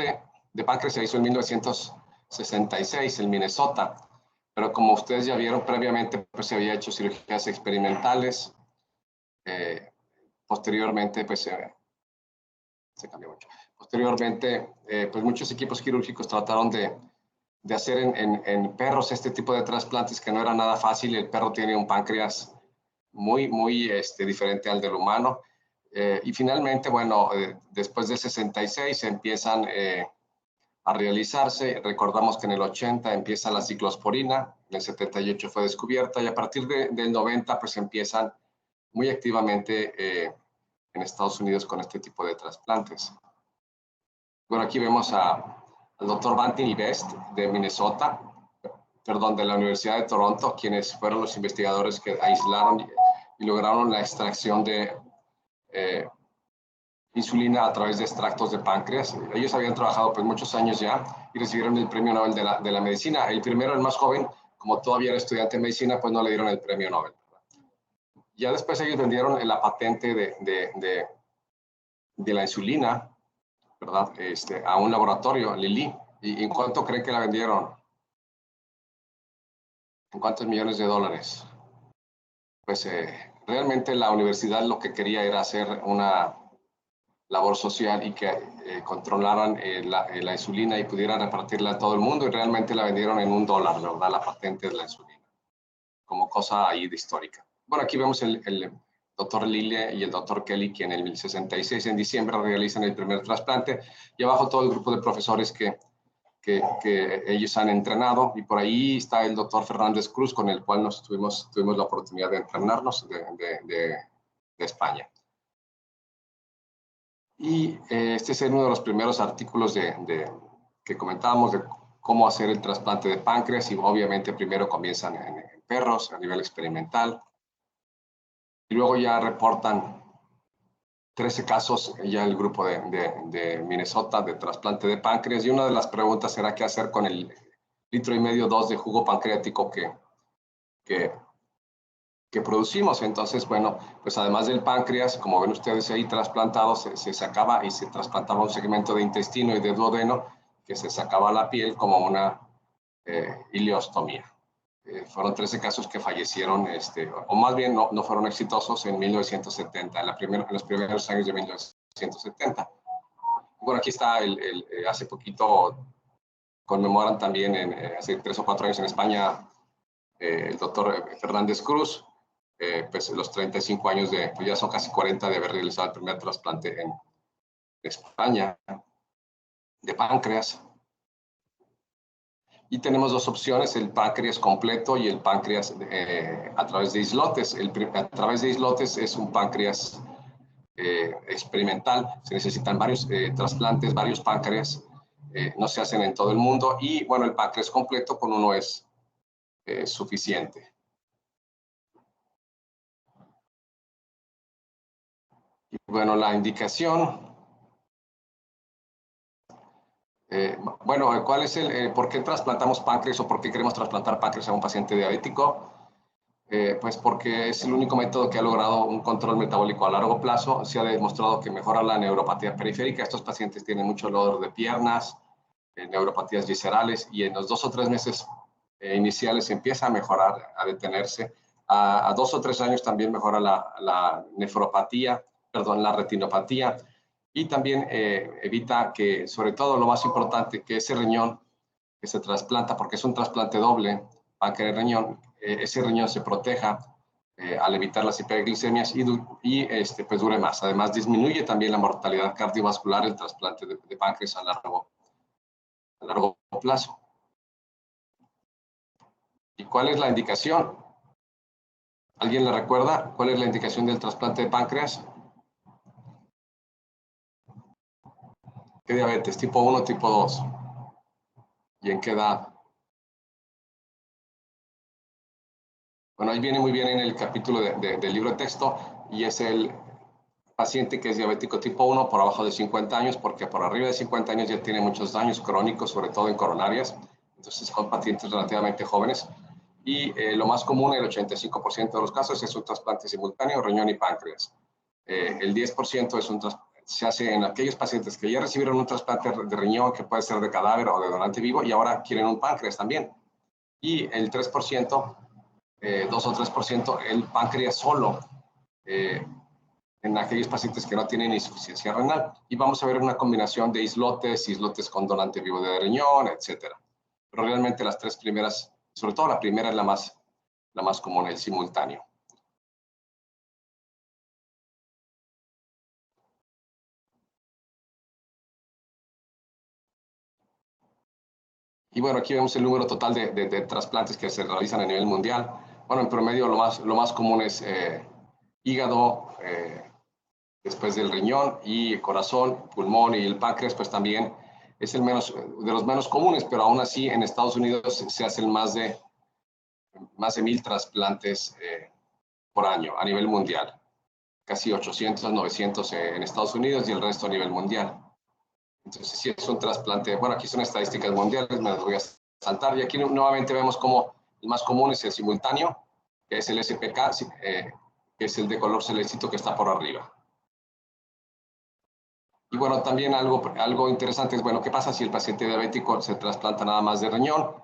de páncreas se hizo en 1966 en Minnesota, pero como ustedes ya vieron previamente, pues se había hecho cirugías experimentales. Posteriormente, pues se cambió mucho. Posteriormente, pues muchos equipos quirúrgicos trataron de hacer en perros este tipo de trasplantes que no era nada fácil. El perro tiene un páncreas muy diferente al del humano. Y finalmente, bueno, después de 66 empiezan a realizarse. Recordamos que en el 80 empieza la ciclosporina, en el 78 fue descubierta y a partir del 90 pues empiezan muy activamente en Estados Unidos con este tipo de trasplantes. Bueno, aquí vemos al doctor Banting y Best de Minnesota, perdón, de la Universidad de Toronto, quienes fueron los investigadores que aislaron y lograron la extracción de insulina a través de extractos de páncreas. Ellos habían trabajado pues muchos años ya y recibieron el premio Nobel de la medicina. El primero, el más joven, como todavía era estudiante de medicina, pues no le dieron el premio Nobel. Ya después ellos vendieron la patente de la insulina, ¿verdad? A un laboratorio, Lilly. ¿Y en cuánto creen que la vendieron? ¿En cuántos millones de dólares? Pues realmente la universidad lo que quería era hacer una labor social y que controlaran la insulina y pudieran repartirla a todo el mundo, y realmente la vendieron en $1, ¿verdad? La patente de la insulina, como cosa ahí de histórica. Bueno, aquí vemos el doctor Lille y el doctor Kelly, que en el 66, en diciembre, realizan el primer trasplante, y abajo todo el grupo de profesores que ellos han entrenado, y por ahí está el doctor Fernández Cruz, con el cual tuvimos la oportunidad de entrenarnos de España. Y este es uno de los primeros artículos que comentábamos de cómo hacer el trasplante de páncreas, y obviamente primero comienzan en perros a nivel experimental, y luego ya reportan 13 casos ya el grupo de Minnesota de trasplante de páncreas, y una de las preguntas era qué hacer con el 1,5 litros, 2 de jugo pancreático que producimos. Entonces, bueno, pues además del páncreas, como ven ustedes ahí trasplantado, se sacaba y se trasplantaba un segmento de intestino y de duodeno, que se sacaba la piel como una ileostomía. Fueron 13 casos que fallecieron, o más bien no fueron exitosos en 1970, en los primeros años de 1970. Bueno, aquí está hace poquito conmemoran también, hace 3 o 4 años en España, el doctor Fernández Cruz, pues los 35 años pues ya son casi 40 de haber realizado el primer trasplante en España de páncreas. Y tenemos dos opciones, el páncreas completo y el páncreas a través de islotes. A través de islotes es un páncreas experimental, se necesitan varios trasplantes, varios páncreas, no se hacen en todo el mundo, y bueno, el páncreas completo con uno es suficiente. Y bueno, la indicación. Bueno, ¿cuál es por qué trasplantamos páncreas o por qué queremos trasplantar páncreas a un paciente diabético? Pues porque es el único método que ha logrado un control metabólico a largo plazo. Se ha demostrado que mejora la neuropatía periférica. Estos pacientes tienen mucho dolor de piernas, neuropatías viscerales, y en los 2 o 3 meses iniciales empieza a mejorar, a detenerse. A 2 o 3 años también mejora la nefropatía, perdón, la retinopatía, y también evita que, sobre todo lo más importante, que ese riñón que se trasplanta, porque es un trasplante doble, páncreas y riñón, ese riñón se proteja al evitar las hiperglicemias y pues dure más. Además, disminuye también la mortalidad cardiovascular el trasplante de páncreas a largo plazo. ¿Y cuál es la indicación? ¿Alguien le recuerda cuál es la indicación del trasplante de páncreas? ¿Qué diabetes? ¿Tipo 1 o tipo 2? ¿Y en qué edad? Bueno, ahí viene muy bien en el capítulo del libro de texto, y es el paciente que es diabético tipo 1 por abajo de 50 años, porque por arriba de 50 años ya tiene muchos daños crónicos, sobre todo en coronarias. Entonces son pacientes relativamente jóvenes. Y lo más común, el 85% de los casos, es un trasplante simultáneo, riñón y páncreas. El 10% es un se hace en aquellos pacientes que ya recibieron un trasplante de riñón, que puede ser de cadáver o de donante vivo, y ahora quieren un páncreas también. Y el 3%, 2 o 3%, el páncreas solo, en aquellos pacientes que no tienen insuficiencia renal. Y vamos a ver una combinación de islotes con donante vivo de riñón, etcétera. Pero realmente las tres primeras, sobre todo la primera es la más común, el simultáneo. Y bueno, aquí vemos el número total de trasplantes que se realizan a nivel mundial. Bueno, en promedio lo más común es hígado, después del riñón, y corazón, pulmón y el páncreas, pues también es el menos, de los menos comunes, pero aún así en Estados Unidos se hacen más de 1,000 trasplantes por año a nivel mundial. Casi 800, 900 en Estados Unidos y el resto a nivel mundial. Entonces, sí es un trasplante. Bueno, aquí son estadísticas mundiales, me las voy a saltar. Y aquí nuevamente vemos como el más común es el simultáneo, que es el SPK, que es el de color celestito que está por arriba. Y bueno, también algo interesante es, bueno, ¿qué pasa si el paciente diabético se trasplanta nada más de riñón?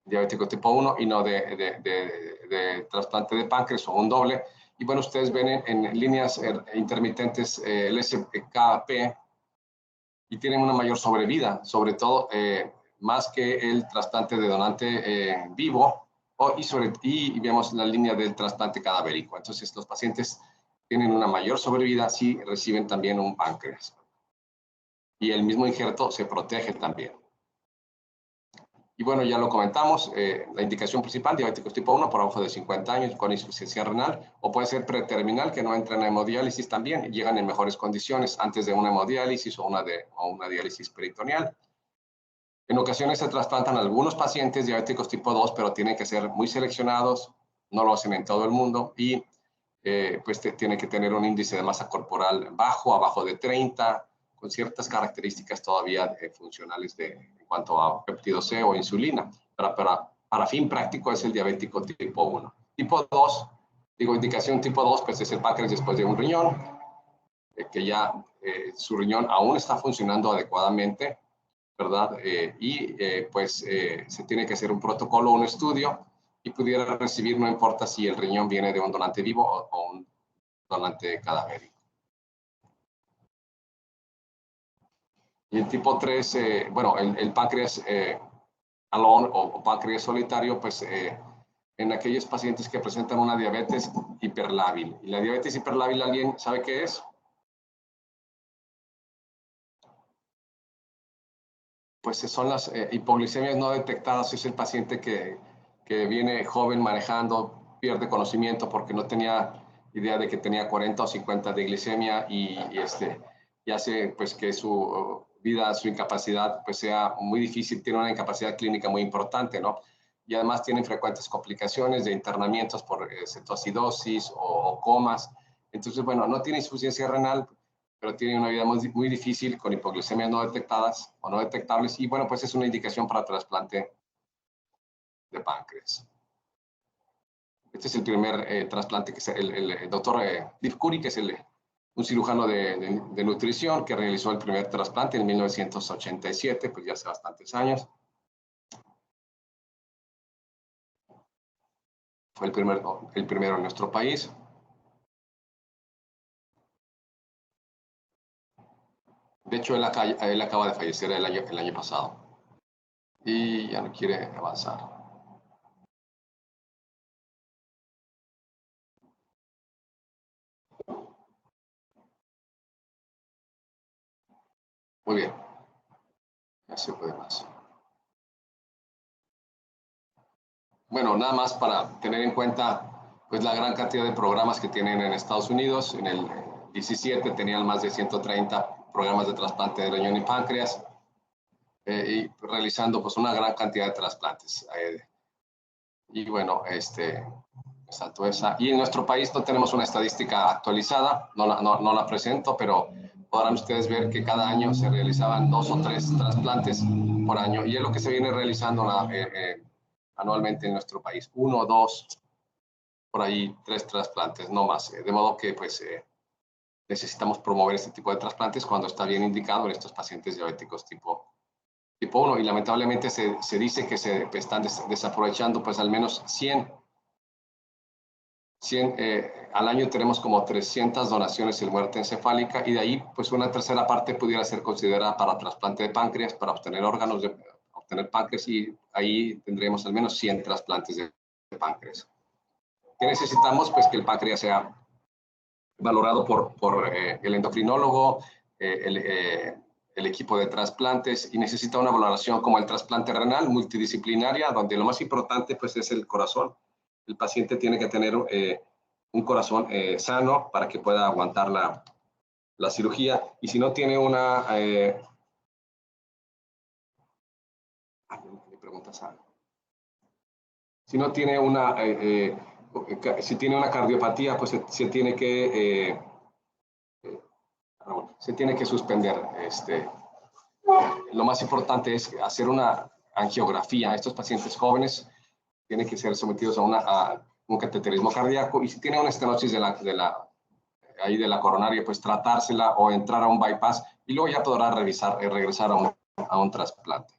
Diabético tipo 1 y no de trasplante de páncreas o un doble. Y bueno, ustedes ven en líneas intermitentes el SPKP, y tienen una mayor sobrevida, sobre todo más que el trasplante de donante vivo, y vemos la línea del trasplante cadavérico. Entonces, los pacientes tienen una mayor sobrevida si reciben también un páncreas. Y el mismo injerto se protege también. Y bueno, ya lo comentamos, la indicación principal, diabéticos tipo 1 por abajo de 50 años con insuficiencia renal, o puede ser preterminal, que no entran en hemodiálisis también, y llegan en mejores condiciones antes de una hemodiálisis o una diálisis peritoneal. En ocasiones se trasplantan algunos pacientes diabéticos tipo 2, pero tienen que ser muy seleccionados, no lo hacen en todo el mundo, y pues tiene que tener un índice de masa corporal bajo, abajo de 30, con ciertas características todavía funcionales en cuanto a péptido C o insulina. Para fin práctico es el diabético tipo 1. Tipo 2, indicación tipo 2, pues es el páncreas después de un riñón, que ya su riñón aún está funcionando adecuadamente, ¿verdad? Pues se tiene que hacer un protocolo, un estudio, y pudiera recibir, no importa si el riñón viene de un donante vivo o un donante cadavérico. Y el tipo 3, bueno, el páncreas alone o páncreas solitario, pues en aquellos pacientes que presentan una diabetes hiperlábil. ¿Y la diabetes hiperlábil alguien sabe qué es? Pues son las hipoglicemias no detectadas. Es el paciente que viene joven manejando, pierde conocimiento porque no tenía idea de que tenía 40 o 50 de glicemia y hace pues que su vida, su incapacidad pues sea muy difícil, tiene una incapacidad clínica muy importante, ¿no? Y además tienen frecuentes complicaciones de internamientos por cetoacidosis o comas. Entonces, bueno, no tiene insuficiencia renal, pero tiene una vida muy difícil con hipoglicemias no detectadas o no detectables, y bueno, pues es una indicación para trasplante de páncreas. Este es el primer trasplante, que es el doctor Steve Curry, que es un cirujano de nutrición que realizó el primer trasplante en 1987, pues ya hace bastantes años. Fue el primero en nuestro país. De hecho, él acaba de fallecer el año pasado y ya no quiere avanzar. Muy bien, ya se puede más. Bueno, nada más para tener en cuenta pues la gran cantidad de programas que tienen en Estados Unidos. En el 17 tenían más de 130 programas de trasplante de riñón y páncreas, y realizando pues una gran cantidad de trasplantes. Y bueno, salto esa. Y en nuestro país no tenemos una estadística actualizada, no la presento, pero podrán ustedes ver que cada año se realizaban 2 o 3 trasplantes por año, y es lo que se viene realizando anualmente en nuestro país. 1 o 2, por ahí 3 trasplantes, no más. De modo que pues necesitamos promover este tipo de trasplantes cuando está bien indicado en estos pacientes diabéticos tipo 1. Y lamentablemente se dice que se están desaprovechando pues al menos 100 al año. Tenemos como 300 donaciones en muerte encefálica, y de ahí pues una tercera parte pudiera ser considerada para trasplante de páncreas, para obtener órganos, obtener páncreas, y ahí tendremos al menos 100 trasplantes de páncreas. ¿Qué necesitamos? Pues que el páncreas sea valorado por el endocrinólogo, el equipo de trasplantes, y necesita una valoración como el trasplante renal multidisciplinaria, donde lo más importante pues es el corazón. El paciente tiene que tener un corazón sano para que pueda aguantar la cirugía, y si no tiene una... me preguntas algo. Si no tiene una... si tiene una cardiopatía, pues se tiene que... se tiene que suspender. Lo más importante es hacer una angiografía. Estos pacientes jóvenes tienen que ser sometidos a un cateterismo cardíaco, y si tiene una estenosis de la coronaria, pues tratársela o entrar a un bypass, y luego ya podrá regresar a un trasplante.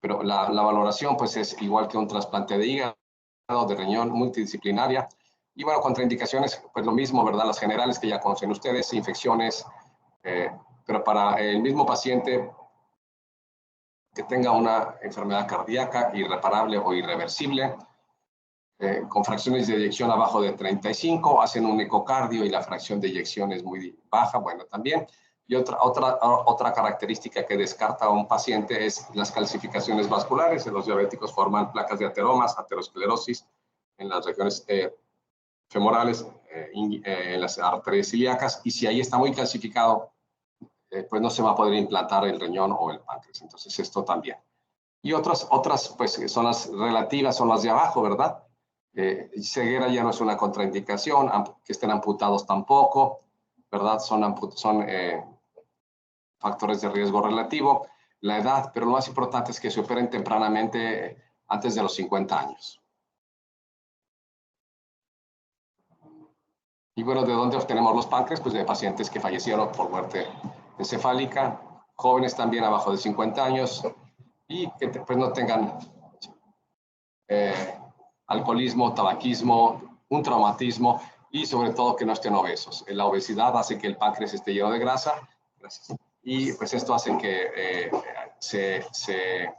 Pero la valoración pues es igual que un trasplante de hígado, de riñón, multidisciplinaria. Y bueno, contraindicaciones, pues lo mismo, ¿verdad? Las generales que ya conocen ustedes, infecciones, pero para el mismo paciente que tenga una enfermedad cardíaca irreparable o irreversible, con fracciones de eyección abajo de 35, hacen un ecocardio y la fracción de eyección es muy baja, bueno, también. Y otra característica que descarta a un paciente es las calcificaciones vasculares. Los diabéticos forman placas de ateromas, aterosclerosis en las regiones femorales, en las arterias ilíacas, y si ahí está muy calcificado, pues no se va a poder implantar el riñón o el páncreas. Entonces esto también. Y otras pues son las relativas, son las de abajo, ¿verdad? Ceguera ya no es una contraindicación, que estén amputados tampoco, ¿verdad? Son factores de riesgo relativo, la edad, pero lo más importante es que se operen tempranamente, antes de los 50 años. Y bueno, ¿de dónde obtenemos los páncreas? Pues de pacientes que fallecieron por muerte encefálica, jóvenes también abajo de 50 años, y que pues no tengan alcoholismo, tabaquismo, un traumatismo, y sobre todo que no estén obesos. La obesidad hace que el páncreas esté lleno de grasa. Gracias. Y pues esto hace que se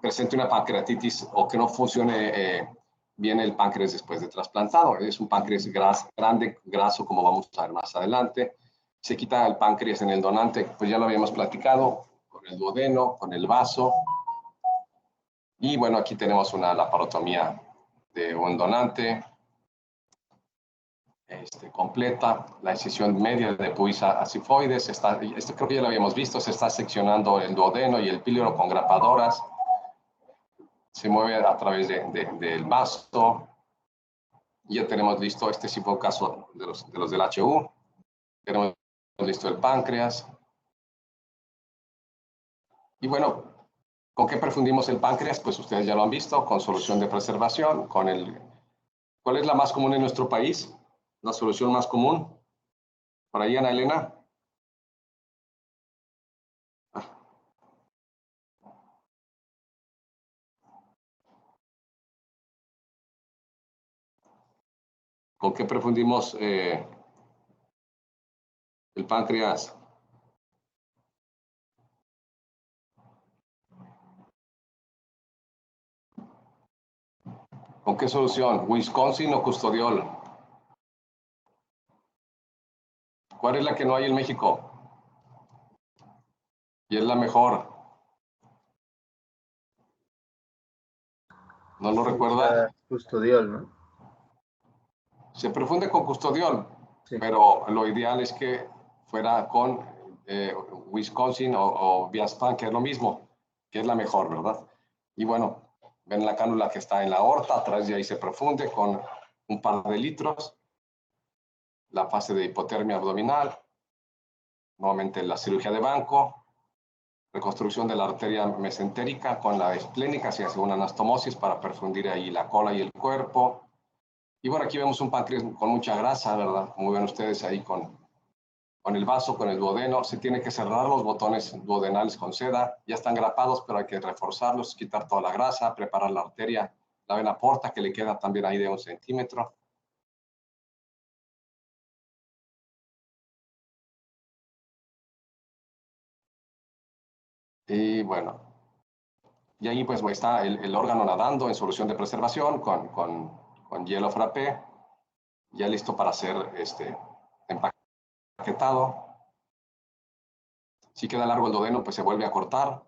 presente una pancreatitis, o que no funcione bien el páncreas después de trasplantado. Es un páncreas grande, graso, como vamos a ver más adelante. Se quita el páncreas en el donante, pues ya lo habíamos platicado, con el duodeno, con el vaso. Y bueno, aquí tenemos una laparotomía de un donante completa, la incisión media de pubis asifoides. Esto creo que ya lo habíamos visto, se está seccionando el duodeno y el píloro con grapadoras. Se mueve a través del vaso. Ya tenemos listo, este sí fue un caso de los del HU. Tenemos listo el páncreas. Y bueno, ¿con qué perfundimos el páncreas? Pues ustedes ya lo han visto, con solución de preservación, ¿cuál es la más común en nuestro país? La solución más común. Por ahí, Ana Elena. ¿Con qué perfundimos el páncreas? ¿Con qué solución? ¿Wisconsin o custodiol? ¿Cuál es la que no hay en México? Y es la mejor. ¿No lo recuerda? Custodiol, ¿no? Se perfunde con custodiol, Sí. pero lo ideal es que fuera con Wisconsin o Viaspan, que es lo mismo, que es la mejor, ¿verdad? Y bueno, ven la cánula que está en la aorta, atrás de ahí se perfunde con un par de litros. La fase de hipotermia abdominal, nuevamente la cirugía de banco, reconstrucción de la arteria mesentérica con la esplénica, se hace una anastomosis para perfundir ahí la cola y el cuerpo. Y bueno, aquí vemos un páncreas con mucha grasa, ¿verdad? Como ven ustedes ahí con el vaso, con el duodeno. Se tiene que cerrar los botones duodenales con seda. Ya están grapados, pero hay que reforzarlos, quitar toda la grasa, preparar la arteria, la vena porta, que le queda también ahí de 1 centímetro. Y bueno, y ahí pues está el órgano nadando en solución de preservación con hielo frappé, ya listo para ser empaquetado. Si queda largo el duodeno, pues se vuelve a cortar.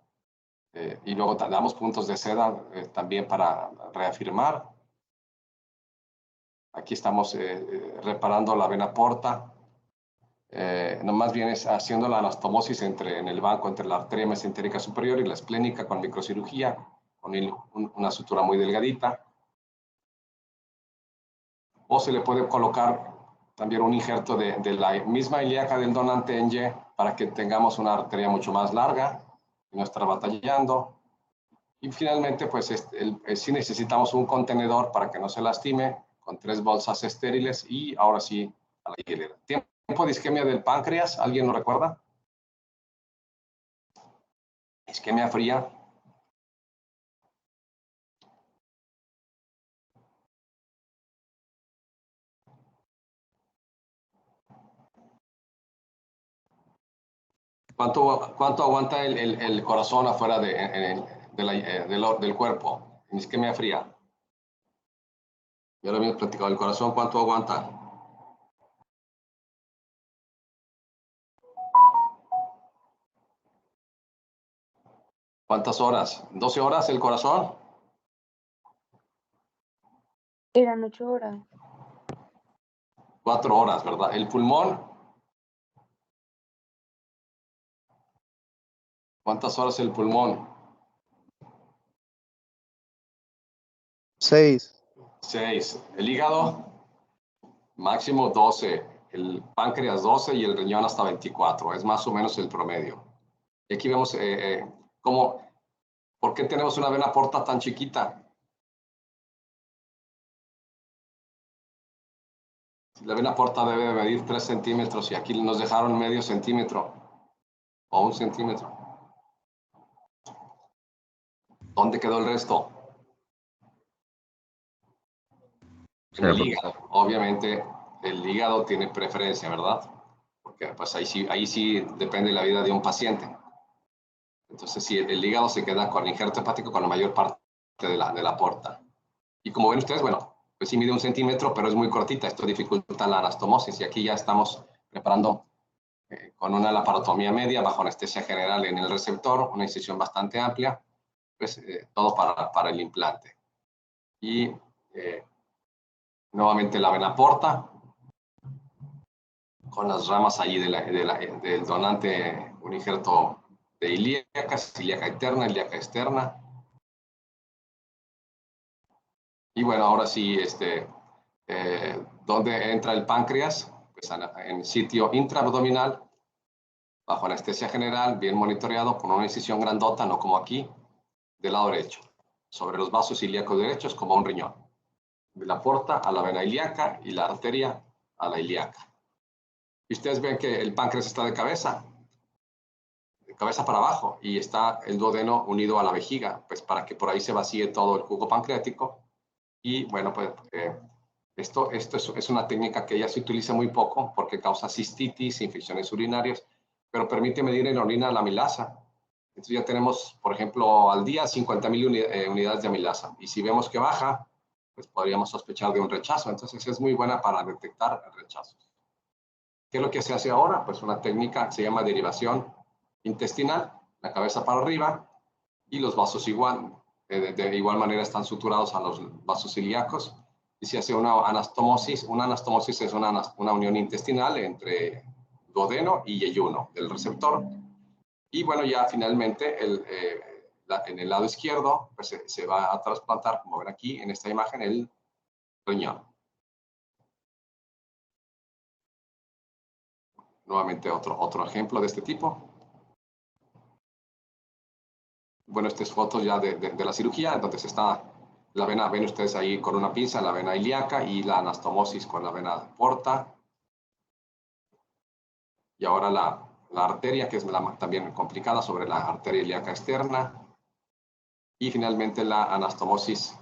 Y luego damos puntos de seda también para reafirmar. Aquí estamos reparando la vena porta. No, más bien es haciendo la anastomosis en el banco entre la arteria mesentérica superior y la esplénica con microcirugía, con una sutura muy delgadita. O se le puede colocar también un injerto de la misma ilíaca del donante en Y para que tengamos una arteria mucho más larga y no estar batallando. Y finalmente, pues sí necesitamos un contenedor para que no se lastime, con 3 bolsas estériles y ahora sí a la hielera. ¿Tiempo de isquemia del páncreas? ¿Alguien lo recuerda? Isquemia fría. ¿Cuánto aguanta el corazón afuera del cuerpo? En isquemia fría. Ya lo habíamos platicado. ¿El corazón cuánto aguanta? ¿Cuántas horas? ¿12 horas el corazón? Eran 8 horas. 4 horas, ¿verdad? ¿El pulmón? ¿Cuántas horas el pulmón? 6. 6. ¿El hígado? Máximo 12. El páncreas 12 y el riñón hasta 24. Es más o menos el promedio. Y aquí vemos ¿por qué tenemos una vena porta tan chiquita? La vena porta debe medir 3 centímetros y aquí nos dejaron medio centímetro o 1 centímetro. ¿Dónde quedó el resto? En el hígado. Obviamente el hígado tiene preferencia, ¿verdad? Porque pues ahí sí depende de la vida de un paciente. Entonces sí, el hígado se queda con el injerto hepático con la mayor parte de la porta. Y como ven ustedes, bueno, pues sí mide 1 centímetro, pero es muy cortita. Esto dificulta la anastomosis y aquí ya estamos preparando con una laparotomía media bajo anestesia general en el receptor, una incisión bastante amplia, pues todo para el implante. Y nuevamente la vena porta, con las ramas allí del donante, un injerto de ilíaca, ilíaca interna, ilíaca externa. Y bueno, ahora sí, ¿dónde entra el páncreas? Pues en sitio intraabdominal, bajo anestesia general, bien monitoreado, con una incisión grandota, no como aquí, del lado derecho, sobre los vasos ilíacos derechos, como un riñón. De la porta a la vena ilíaca y la arteria a la ilíaca. Y ustedes ven que el páncreas está de cabeza para abajo, y está el duodeno unido a la vejiga, pues para que por ahí se vacíe todo el jugo pancreático. Y bueno, pues esto es una técnica que ya se utiliza muy poco porque causa cistitis, infecciones urinarias, pero permite medir en la orina la amilasa. Entonces ya tenemos, por ejemplo, al día 50,000 unidades de amilasa. Y si vemos que baja, pues podríamos sospechar de un rechazo. Entonces es muy buena para detectar rechazos. ¿Qué es lo que se hace ahora? Pues una técnica que se llama derivación intestinal, la cabeza para arriba, y los vasos de igual manera están suturados a los vasos ilíacos, y se hace una anastomosis. Una anastomosis es una unión intestinal entre duodeno y yeyuno del receptor. Y bueno, ya finalmente en el lado izquierdo pues se va a trasplantar, como ven aquí en esta imagen, el riñón. Nuevamente otro ejemplo de este tipo. Bueno, esta es foto ya de la cirugía, donde se está La vena, ven ustedes ahí con una pinza, la vena ilíaca y la anastomosis con la vena porta. Y ahora la arteria, que es también complicada, sobre la arteria ilíaca externa. Y finalmente la anastomosis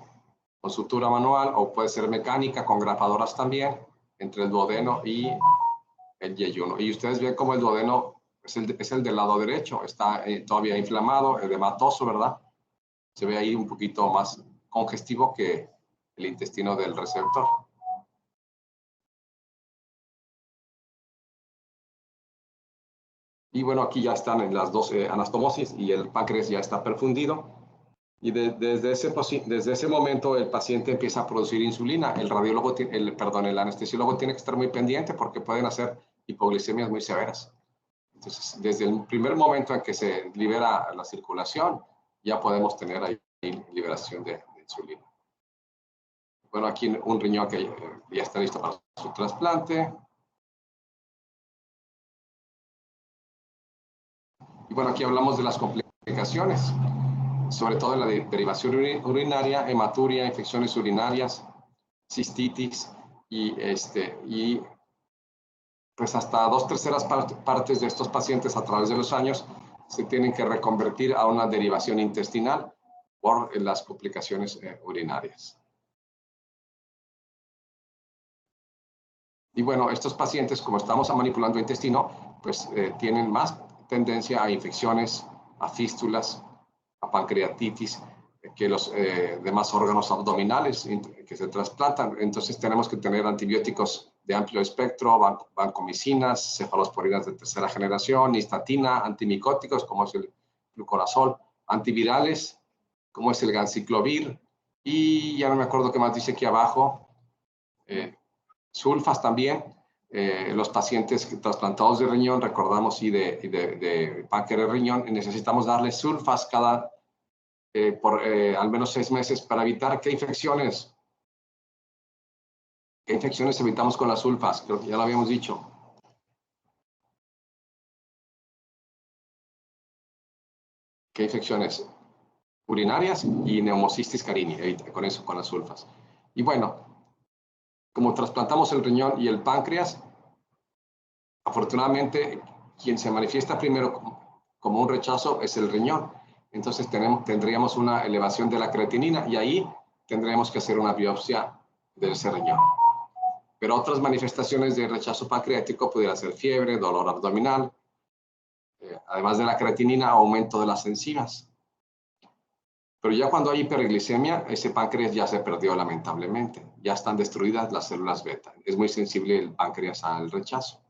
con sutura manual o puede ser mecánica con grapadoras también entre el duodeno y el yeyuno. Y ustedes ven como el duodeno es el del lado derecho, está todavía inflamado, edematoso, ¿verdad? Se ve ahí un poquito más congestivo que el intestino del receptor. Y bueno, aquí ya están en las dos anastomosis y el páncreas ya está perfundido. Y desde ese momento el paciente empieza a producir insulina. El radiólogo, el anestesiólogo tiene que estar muy pendiente porque pueden hacer hipoglicemias muy severas. Entonces, desde el primer momento en que se libera la circulación, ya podemos tener ahí liberación de insulina. Bueno, aquí un riñón que ya está listo para su trasplante. Y bueno, aquí hablamos de las complicaciones, sobre todo en la derivación urinaria, hematuria, infecciones urinarias, cistitis y pues hasta 2/3 partes de estos pacientes a través de los años se tienen que reconvertir a una derivación intestinal por las complicaciones urinarias. Y bueno, estos pacientes, como estamos manipulando el intestino, pues tienen más tendencia a infecciones, a fístulas, a pancreatitis, que los demás órganos abdominales que se trasplantan. Entonces tenemos que tener antibióticos de amplio espectro, vancomicinas, cefalosporinas de tercera generación, nistatina, antimicóticos como es el fluconazol, antivirales como es el ganciclovir, y ya no me acuerdo qué más dice aquí abajo, sulfas también. Los pacientes trasplantados de riñón, recordamos, y de páncreas de riñón, necesitamos darles sulfas por al menos 6 meses para evitar qué infecciones. ¿Qué infecciones evitamos con las sulfas? Creo que ya lo habíamos dicho. ¿Qué infecciones? Urinarias y neumocistis carini, con eso, con las sulfas. Y bueno, como trasplantamos el riñón y el páncreas, afortunadamente, quien se manifiesta primero como un rechazo es el riñón. Entonces tendríamos una elevación de la creatinina y ahí tendremos que hacer una biopsia de ese riñón. Pero otras manifestaciones de rechazo pancreático pudieran ser fiebre, dolor abdominal, además de la creatinina, aumento de las enzimas. Pero ya cuando hay hiperglicemia, ese páncreas ya se perdió lamentablemente. Ya están destruidas las células beta. Es muy sensible el páncreas al rechazo.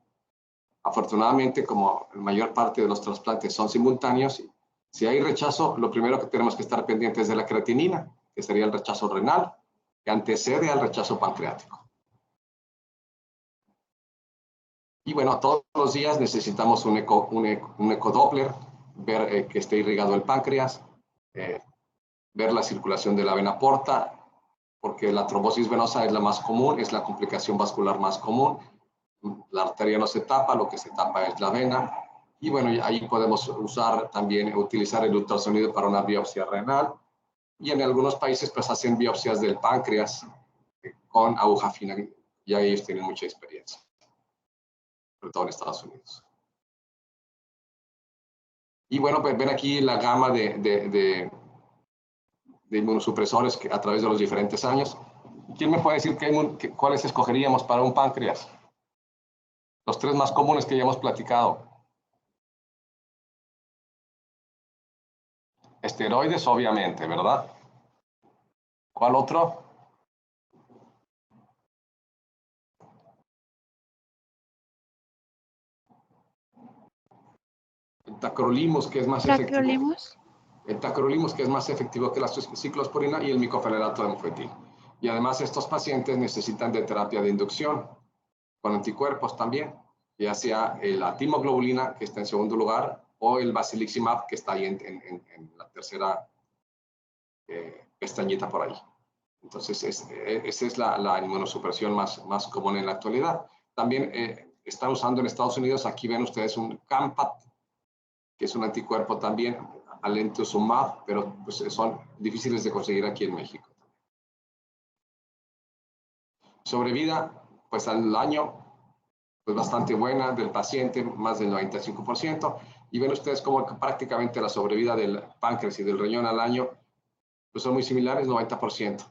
Afortunadamente, como la mayor parte de los trasplantes son simultáneos, si hay rechazo, lo primero que tenemos que estar pendientes es de la creatinina, que sería el rechazo renal, que antecede al rechazo pancreático. Y bueno, todos los días necesitamos un ecodoppler, ver que esté irrigado el páncreas, ver la circulación de la vena porta, porque la trombosis venosa es la más común, es la complicación vascular más común. La arteria no se tapa, lo que se tapa es la vena. Y bueno, ahí podemos utilizar el ultrasonido para una biopsia renal. Y en algunos países pues hacen biopsias del páncreas con aguja fina. Ya ellos tienen mucha experiencia, sobre todo en Estados Unidos. Y bueno, pues ven aquí la gama de inmunosupresores a través de los diferentes años. ¿Quién me puede decir cuáles escogeríamos para un páncreas? Los 3 más comunes que ya hemos platicado. Esteroides, obviamente, ¿verdad? ¿Cuál otro? El tacrolimus, que es más efectivo. El tacrolimus, que es más efectivo que la ciclosporina, y el micofenolato de mofetil. Y además estos pacientes necesitan de terapia de inducción con anticuerpos también, ya sea la timoglobulina, que está en segundo lugar, o el basiliximab, que está ahí en la tercera pestañita por ahí. Entonces, esa es la inmunosupresión más común en la actualidad. También están usando en Estados Unidos, aquí ven ustedes un Campat, que es un anticuerpo también, alentuzumab, pero pues son difíciles de conseguir aquí en México. Sobrevida, pues al año, pues bastante buena del paciente, más del 95%. Y ven ustedes cómo prácticamente la sobrevida del páncreas y del riñón al año, pues son muy similares, 90%.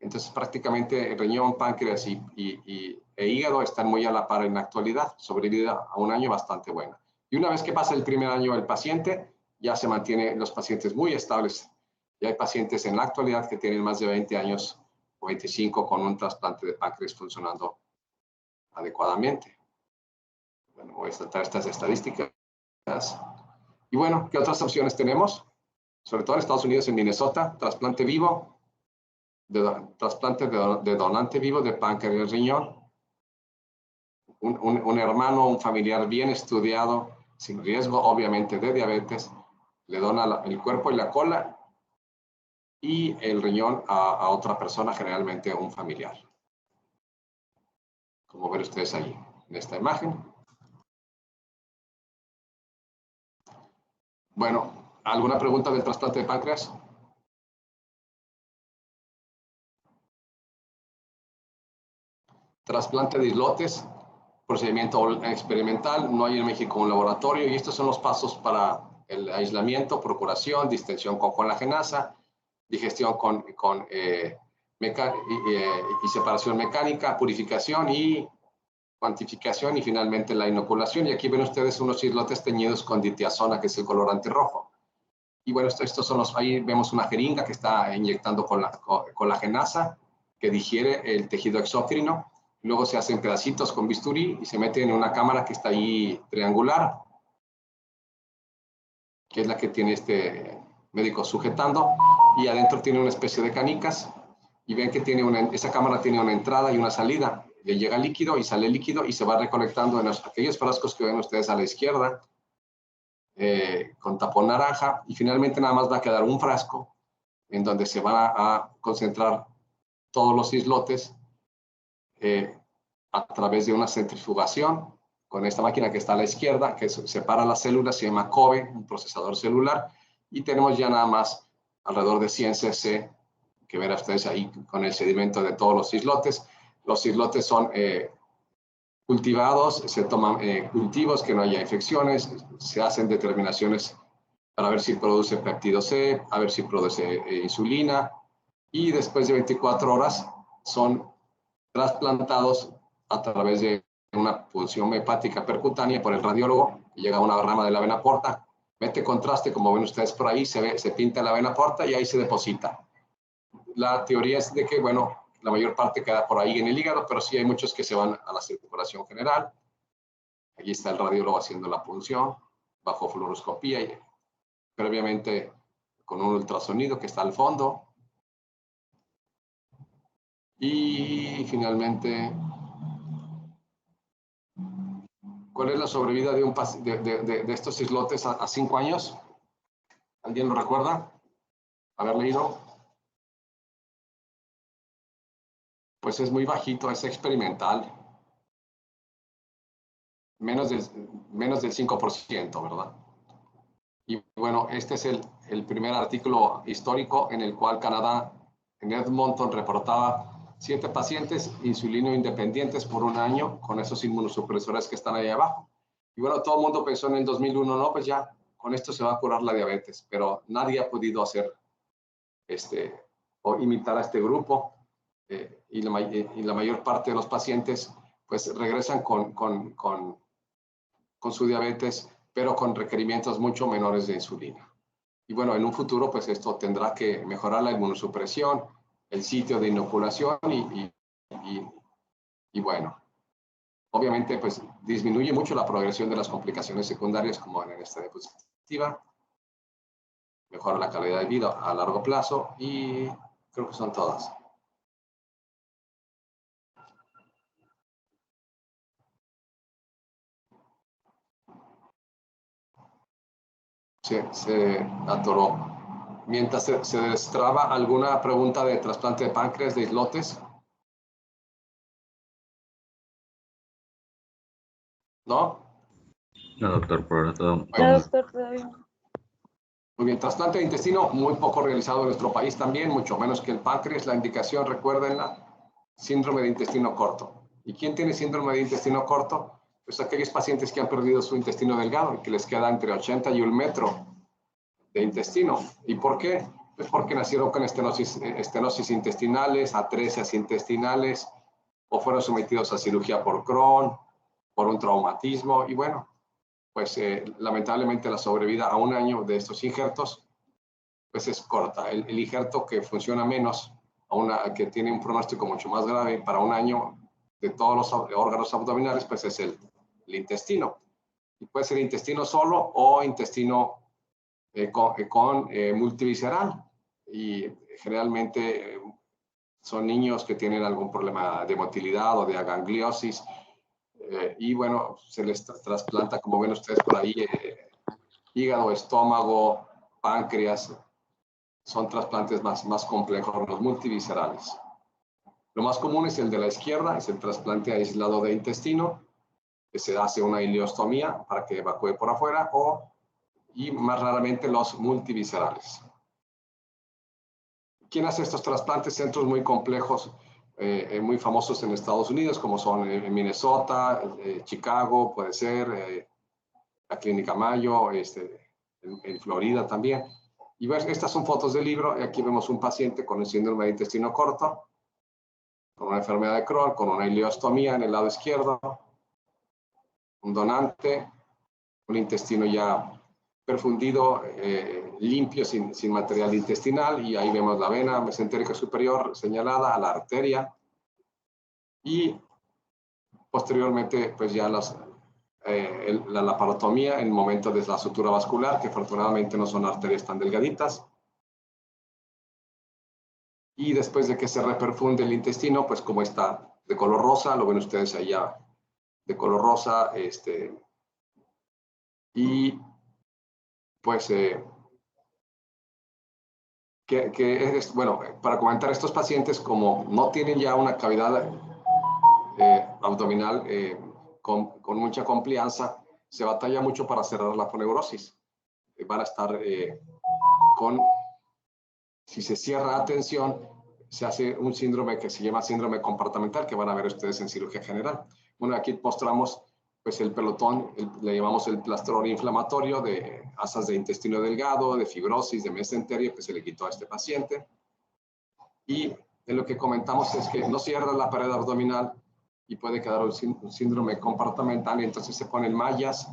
Entonces prácticamente el riñón, páncreas e hígado están muy a la par en la actualidad, sobrevida a un año bastante buena. Y una vez que pasa el primer año del paciente, ya se mantienen los pacientes muy estables. Y hay pacientes en la actualidad que tienen más de 20 años o 25 con un trasplante de páncreas funcionando adecuadamente. Bueno, voy a tratar estas estadísticas. Y bueno, ¿qué otras opciones tenemos? Sobre todo en Estados Unidos, en Minnesota, trasplante vivo, trasplante de donante vivo de páncreas y riñón. Un hermano, un familiar bien estudiado, sin riesgo obviamente de diabetes, le dona el cuerpo y la cola y el riñón a otra persona, generalmente un familiar. Como ven ustedes ahí en esta imagen. Bueno, ¿alguna pregunta del trasplante de páncreas? Trasplante de islotes, procedimiento experimental, no hay en México un laboratorio y estos son los pasos para el aislamiento, procuración, distensión con colagenasa, digestión y separación mecánica, purificación y cuantificación y finalmente la inoculación. Y aquí ven ustedes unos islotes teñidos con ditiazona, que es el colorante rojo. Y bueno, estos son ahí vemos una jeringa que está inyectando colagenasa que digiere el tejido exócrino. Luego se hacen pedacitos con bisturí y se meten en una cámara que está ahí triangular, que es la que tiene este médico sujetando, y adentro tiene una especie de canicas, y ven que esa cámara tiene una entrada y una salida. Le llega líquido y sale líquido y se va recolectando en aquellos frascos que ven ustedes a la izquierda, con tapón naranja, y finalmente nada más va a quedar un frasco en donde se van a concentrar todos los islotes a través de una centrifugación con esta máquina que está a la izquierda, que separa las células, se llama COBE, un procesador celular, y tenemos ya nada más alrededor de 100 cc, que verán ustedes ahí con el sedimento de todos los islotes. Los islotes son cultivados, se toman cultivos que no haya infecciones, se hacen determinaciones para ver si produce péptido C, a ver si produce insulina, y después de 24 horas son trasplantados a través de una punción hepática percutánea por el radiólogo, y llega a una rama de la vena porta, mete contraste, como ven ustedes por ahí, se pinta la vena porta y ahí se deposita. La teoría es de que, bueno, la mayor parte queda por ahí en el hígado, pero sí hay muchos que se van a la circulación general. Allí está el radiólogo haciendo la punción, bajo fluoroscopía y previamente con un ultrasonido que está al fondo. Y finalmente, ¿cuál es la sobrevida de estos islotes a 5 años? ¿Alguien lo recuerda? ¿Haber leído? Pues es muy bajito, es experimental. Menos del 5%, ¿verdad? Y bueno, este es el primer artículo histórico en el cual Canadá, en Edmonton, reportaba 7 pacientes insulino independientes por un año con esos inmunosupresores que están ahí abajo. Y bueno, todo el mundo pensó en el 2001, no, pues ya, con esto se va a curar la diabetes, pero nadie ha podido hacer o imitar a este grupo, y la mayor parte de los pacientes pues regresan con su diabetes, pero con requerimientos mucho menores de insulina. Y bueno, en un futuro pues esto tendrá que mejorar la inmunosupresión, el sitio de inoculación y bueno, obviamente pues disminuye mucho la progresión de las complicaciones secundarias como en esta diapositiva, mejora la calidad de vida a largo plazo y creo que son todas. Se atoró. Mientras se destraba, ¿alguna pregunta de trasplante de páncreas de islotes? ¿No? No, doctor, por ahora todo. No, doctor, todavía. Muy bien, trasplante de intestino, muy poco realizado en nuestro país también, mucho menos que el páncreas. La indicación, recuérdenla, síndrome de intestino corto. ¿Y quién tiene síndrome de intestino corto? Pues aquellos pacientes que han perdido su intestino delgado y que les queda entre 80 y 1 metro de intestino. ¿Y por qué? Pues porque nacieron con estenosis intestinales, atresias intestinales, o fueron sometidos a cirugía por Crohn, por un traumatismo, y bueno, pues lamentablemente la sobrevida a 1 año de estos injertos pues es corta. El injerto que funciona menos, que tiene un pronóstico mucho más grave para 1 año de todos los órganos abdominales, pues es el intestino. Y puede ser intestino solo o intestino con multivisceral. Y generalmente son niños que tienen algún problema de motilidad o de agangliosis. Y bueno, se les trasplanta, como ven ustedes por ahí, hígado, estómago, páncreas. Son trasplantes más complejos, los multiviscerales. Lo más común es el de la izquierda, es el trasplante aislado de intestino, que se hace una ileostomía para que evacúe por afuera, y más raramente los multiviscerales. ¿Quién hace estos trasplantes? Centros muy complejos, muy famosos en Estados Unidos, como son Minnesota, Chicago, puede ser, la Clínica Mayo, en Florida también. Y ves, estas son fotos del libro, y aquí vemos un paciente con el síndrome de intestino corto, con una enfermedad de Crohn, con una ileostomía en el lado izquierdo, un donante, un intestino ya perfundido, limpio, sin material intestinal, y ahí vemos la vena mesentérica superior señalada a la arteria, y posteriormente pues ya la laparotomía en el momento de la sutura vascular, que afortunadamente no son arterias tan delgaditas. Y después de que se reperfunde el intestino, pues como está de color rosa, lo ven ustedes allá de color rosa, y pues bueno, para comentar, estos pacientes como no tienen ya una cavidad abdominal con mucha complianza, se batalla mucho para cerrar la poneurosis. Van a estar si se cierra a tensión, se hace un síndrome que se llama síndrome compartimental, que van a ver ustedes en cirugía general. Bueno, aquí mostramos pues el pelotón, le llamamos el plastrón inflamatorio de asas de intestino delgado, de fibrosis, de mesenterio, que se le quitó a este paciente. Y en lo que comentamos es que no cierra la pared abdominal y puede quedar un síndrome compartimental, y entonces se ponen mallas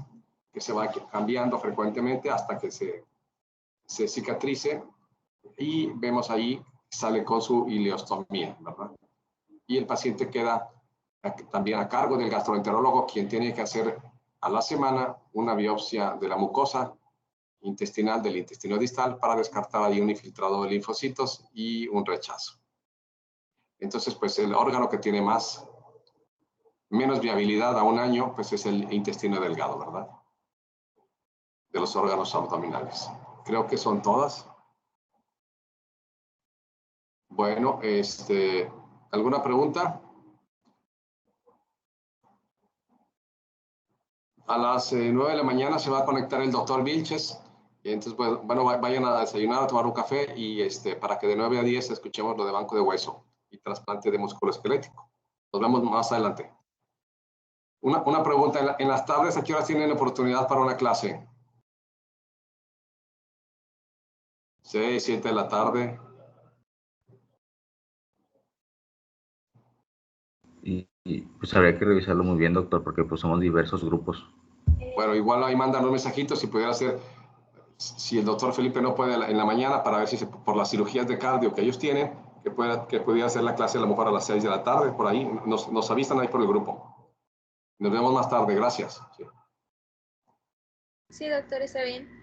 que se va cambiando frecuentemente hasta que se cicatrice, y vemos ahí sale con su ileostomía, ¿verdad? Y el paciente queda también a cargo del gastroenterólogo, quien tiene que hacer a la semana una biopsia de la mucosa intestinal del intestino distal para descartar ahí un infiltrado de linfocitos y un rechazo. Entonces, pues el órgano que tiene menos viabilidad a 1 año, pues es el intestino delgado, ¿verdad? De los órganos abdominales. Creo que son todas. Bueno, ¿alguna pregunta? A las 9 de la mañana se va a conectar el doctor Vilches. Y entonces, pues, bueno, vayan a desayunar, a tomar un café, y para que de 9 a 10 escuchemos lo de banco de hueso y trasplante de músculo esquelético. Nos vemos más adelante. Una pregunta, en las tardes, ¿a qué horas tienen oportunidad para una clase? 6, 7 de la tarde. Y pues habría que revisarlo muy bien, doctor, porque pues somos diversos grupos. Bueno, igual ahí mandan los mensajitos si pudiera ser, si el doctor Felipe no puede en la mañana, para ver si por las cirugías de cardio que ellos tienen, que pudiera hacer la clase a lo mejor a las 6 de la tarde, por ahí, nos avisan ahí por el grupo. Nos vemos más tarde, gracias. Sí, doctor, está bien.